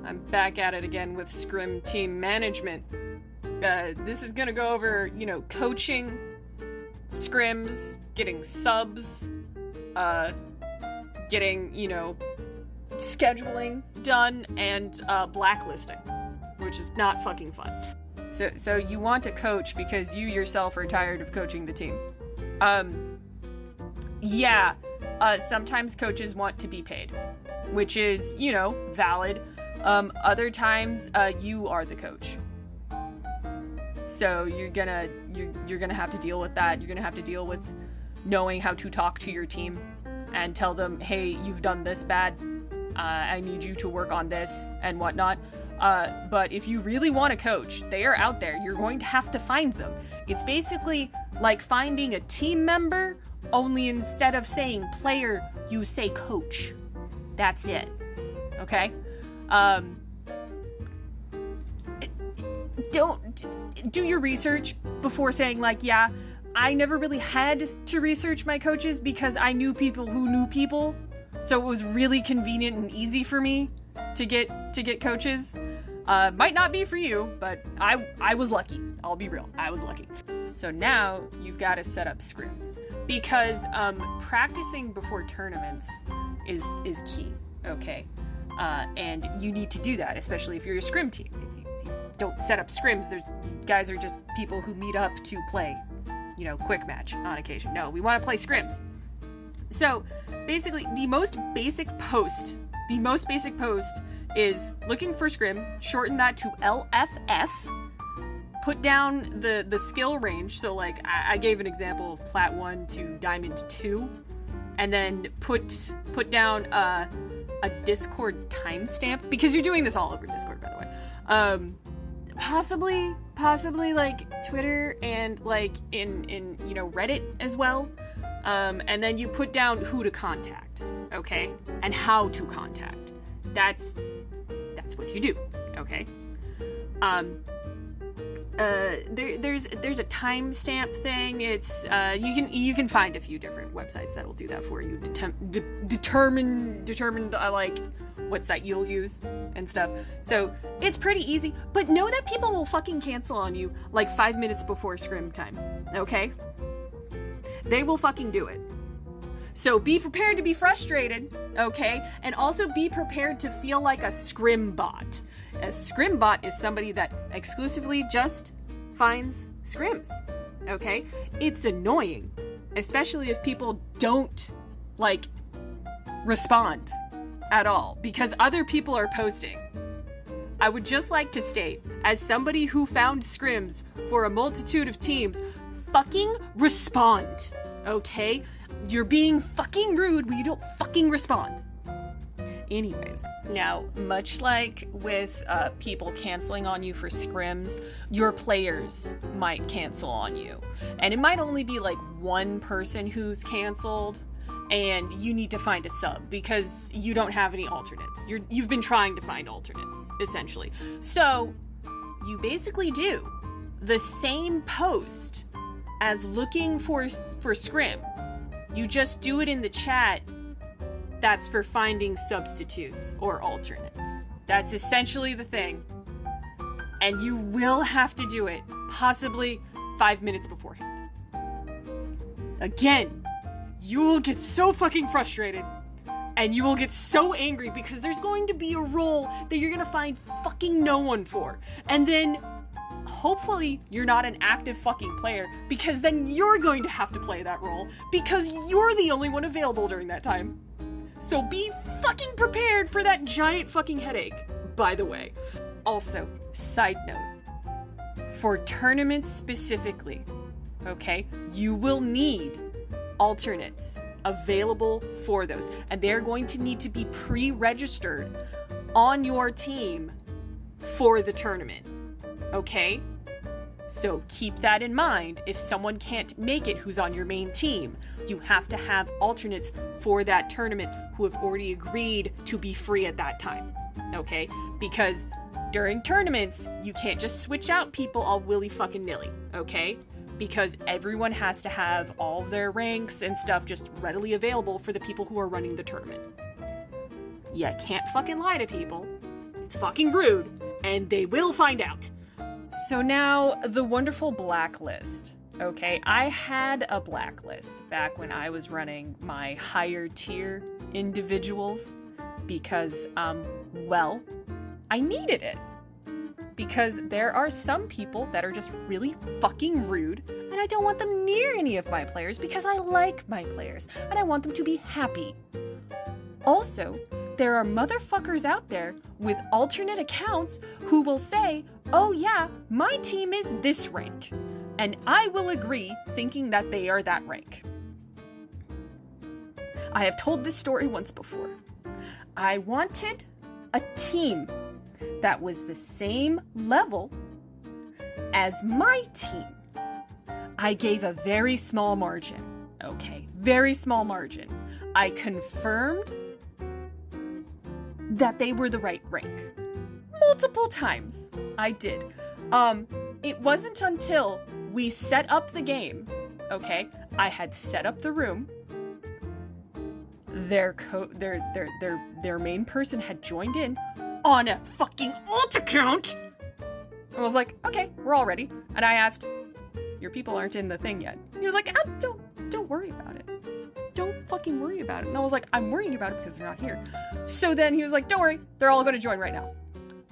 I'm back at it again with Scrim team management. This is gonna go over, coaching, scrims, getting subs, getting, scheduling done, and blacklisting, which is not fucking fun. So you want to coach because you yourself are tired of coaching the team. Sometimes coaches want to be paid, which is, valid. Other times, you are the coach. So you're gonna have to deal with that. You're gonna have to deal with knowing how to talk to your team and tell them, hey, you've done this bad. I need you to work on this and whatnot. But if you really want to coach, they are out there. You're going to have to find them. It's basically like finding a team member, only instead of saying player, you say coach. That's it. Okay? Don't do your research before saying I never really had to research my coaches because I knew people who knew people. So it was really convenient and easy for me to get coaches. Might not be for you, but I was lucky. I'll be real. I was lucky. So now you've got to set up scrims because practicing before tournaments is key. Okay. And you need to do that, especially if you're a scrim team. If you don't set up scrims, you guys are just people who meet up to play, quick match on occasion. No, we want to play scrims. So basically, the most basic post is looking for scrim, shorten that to LFS, put down the skill range. So I gave an example of Plat 1 to Diamond 2, and then put down a Discord timestamp, because you're doing this all over Discord, by the way. Possibly Twitter and in Reddit as well. And then you put down who to contact, okay? And how to contact. That's what you do, okay? There's a timestamp thing. It's you can find a few different websites that'll do that for you. Determine what site you'll use and stuff. So it's pretty easy, but know that people will fucking cancel on you 5 minutes before scrim time, okay? They will fucking do it. So be prepared to be frustrated, okay? And also be prepared to feel like a scrim bot. A scrim bot is somebody that exclusively just finds scrims, okay? It's annoying, especially if people don't, respond at all, because other people are posting. I would just like to state, as somebody who found scrims for a multitude of teams, fucking respond, okay? You're being fucking rude when you don't fucking respond. Anyways, now, much like with people canceling on you for scrims, your players might cancel on you. And it might only be one person who's canceled, and you need to find a sub because you don't have any alternates. You've been trying to find alternates, essentially. So, you basically do the same post as looking for scrim. You just do it in the chat that's for finding substitutes or alternates. That's essentially the thing. And you will have to do it possibly 5 minutes beforehand. Again, you will get so fucking frustrated and you will get so angry because there's going to be a role that you're going to find fucking no one for. And then hopefully you're not an active fucking player, because then you're going to have to play that role because you're the only one available during that time. So be fucking prepared for that giant fucking headache, by the way. Also, side note, for tournaments specifically, okay, you will need alternates available for those, and they're going to need to be pre-registered on your team for the tournament. Okay? So keep that in mind. If someone can't make it who's on your main team, you have to have alternates for that tournament who have already agreed to be free at that time. Okay? Because during tournaments, you can't just switch out people all willy-fucking-nilly. Okay? Because everyone has to have all of their ranks and stuff just readily available for the people who are running the tournament. You can't fucking lie to people. It's fucking rude, and they will find out. So now, the wonderful blacklist. Okay, I had a blacklist back when I was running my higher tier individuals because, well, I needed it. Because there are some people that are just really fucking rude, and I don't want them near any of my players because I like my players, and I want them to be happy. Also, there are motherfuckers out there with alternate accounts who will say, oh yeah, my team is this rank. And I will agree, thinking that they are that rank. I have told this story once before. I wanted a team that was the same level as my team. I gave a very small margin. Okay, very small margin. I confirmed that they were the right rank. Multiple times. I did. It wasn't until we set up the game, okay? I had set up the room. Their main person had joined in on a fucking alt account. I was like, okay, we're all ready. And I asked, your people aren't in the thing yet. He was like, don't worry about it. Don't fucking worry about it. And I was like, I'm worrying about it because they're not here. So then he was like, don't worry, they're all gonna join right now.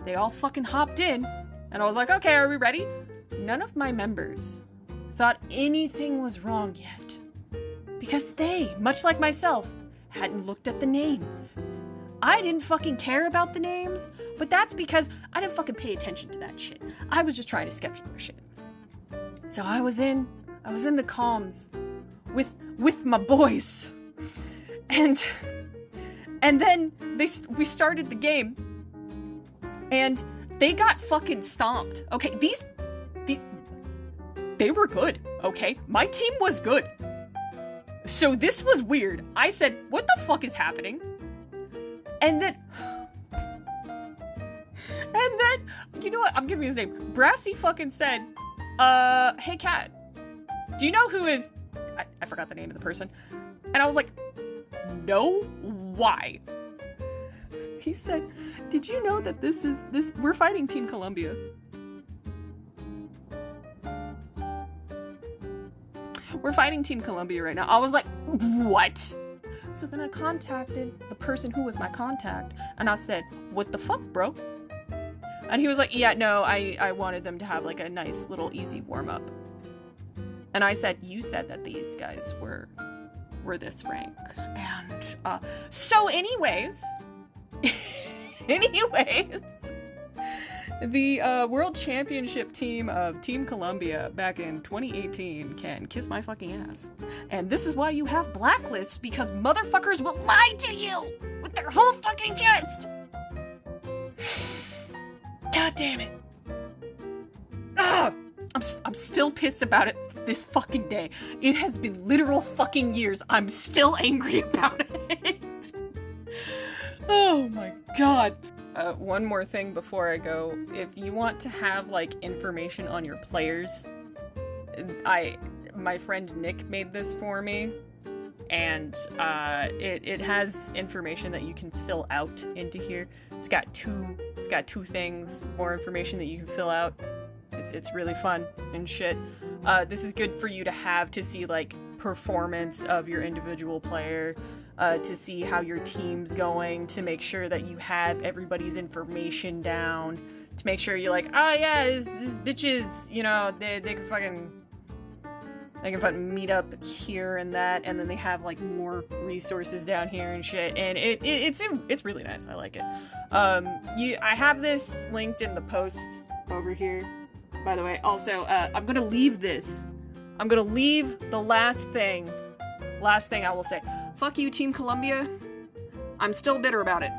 They all fucking hopped in. And I was like, okay, are we ready? None of my members thought anything was wrong yet. Because they, much like myself, hadn't looked at the names. I didn't fucking care about the names, but that's because I didn't fucking pay attention to that shit. I was just trying to sketch their shit. So I was in the comms with my boys. And then we started the game and they got fucking stomped. Okay, they were good, okay? My team was good. So this was weird. I said, what the fuck is happening? And then, you know what? I'm giving his name. Brassy fucking said, hey Kat, do you know who is, I forgot the name of the person. And I was like, no, why? He said, did you know that we're fighting Team Columbia. We're fighting Team Columbia right now. I was like, what? So then I contacted the person who was my contact, and I said, what the fuck, bro? And he was like, yeah, no, I wanted them to have like a nice little easy warm-up. And I said, you said that these guys were this rank. And, so anyways, the World Championship team of Team Columbia back in 2018 can kiss my fucking ass. And this is why you have blacklists, because motherfuckers will lie to you with their whole fucking chest. God damn it. Ugh. I'm still pissed about it this fucking day. It has been literal fucking years. I'm still angry about it. Oh my god. One more thing before I go. If you want to have, like, information on your players, my friend Nick made this for me, and it has information that you can fill out into here. It's got two things, more information that you can fill out. It's really fun and shit. This is good for you to have to see, like, performance of your individual player, to see how your team's going, to make sure that you have everybody's information down, to make sure you're like, oh yeah, this bitches, you know, they can fucking meet up here and that, and then they have like more resources down here and shit, and it's really nice. I like it. I have this linked in the post over here, by the way. Also, I'm gonna leave this. I'm gonna leave the last thing I will say. Fuck you, Team Columbia. I'm still bitter about it.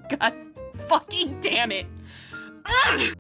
God fucking damn it. Ugh!